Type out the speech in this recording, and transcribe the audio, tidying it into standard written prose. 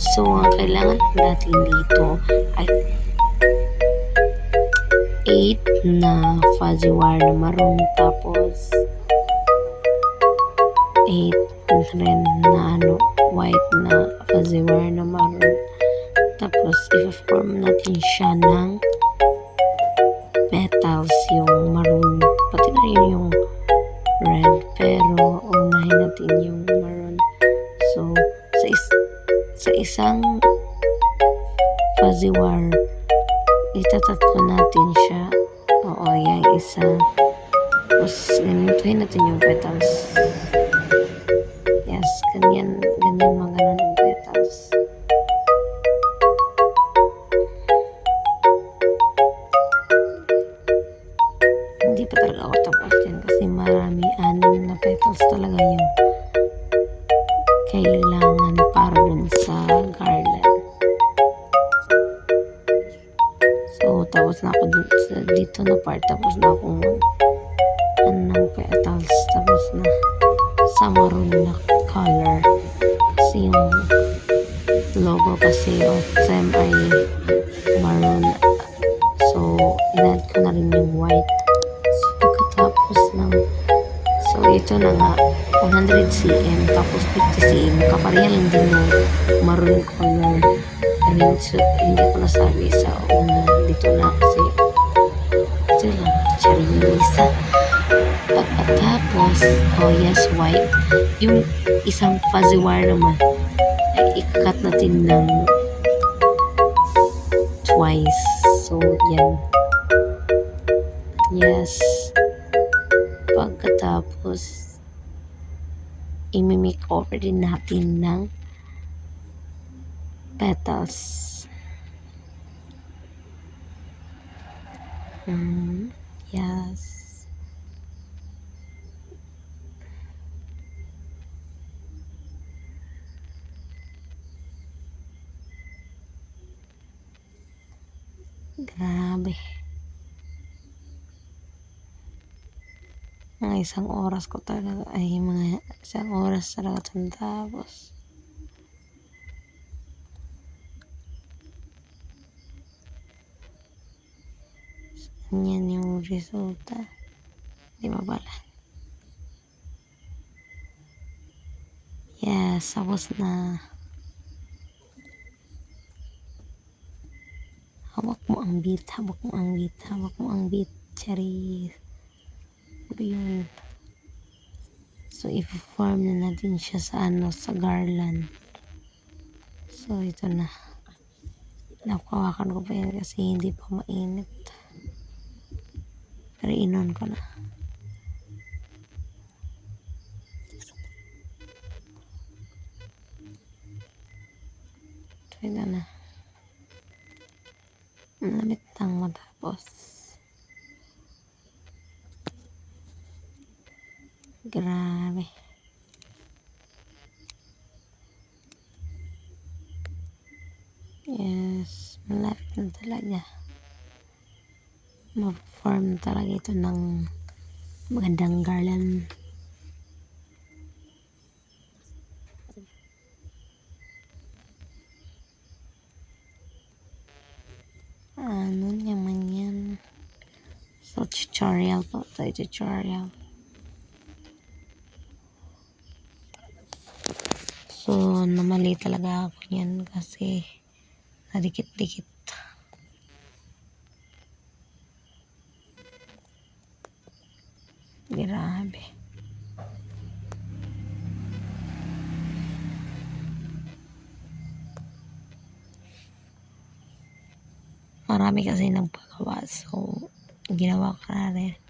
So, ang kailangan natin dito ay 8 na fuzzy wire na maroon, tapos 8 rin na white na fuzzy wire na maroon. Tapos, i-form natin siya ng petals, yung maroon, pati na rin yung red, pero unahin natin yung maroon. So, sa isang fuzzy wire, itatatlo natin siya. Oo, yung isa. Tapos, ganituhin natin yung petals. Yes, ganyan mga ganun yung petals. Hindi pa talaga ako tapos yan kasi marami, 6 na petals talaga yung kailangan para dun sa garland. So, tapos na ako dito na part, tapos na akong ng petals, tapos na sa maroon na color kasi yung logo kasi of them ay maroon. So, in-add ko na rin yung white. So, pagkatapos ng ito na nga 100 cm tapos 50 cm, kapareha lang din yung maroon color. So, hindi ko nasabi sa una, dito na kasi ito lang, charisa. Pagkatapos, yes, white. Yung isang fuzzy wire naman ay i-cut natin ng twice. So, yan. Yes. Pagkatapos, i-make over din natin ng petals. Yes. Grabe. Mga isang oras ko talaga, mga isang oras talaga tapos. Yan yung resulta. Di ba pala? Yes, tapos na. Hawak mo ang beat, hawak mo ang beat, hawak mo ang beat. Charis. Yun. So, i-form na natin siya sa sa garland. So, ito na. Nakuhawakan ko pa yan kasi hindi pa mainit. Pero inon ko na. So, ito na. Malamit lang matapos. Grabe. Yes, malapit na talaga. Ma-form talaga ito ng magandang garland. Ano naman yan? So, tutorial po. Ito tutorial. So, namali talaga ako yan kasi nadikit-dikit. Grabe. Marami kasi nagpagawa. So, ginawa ko na rin.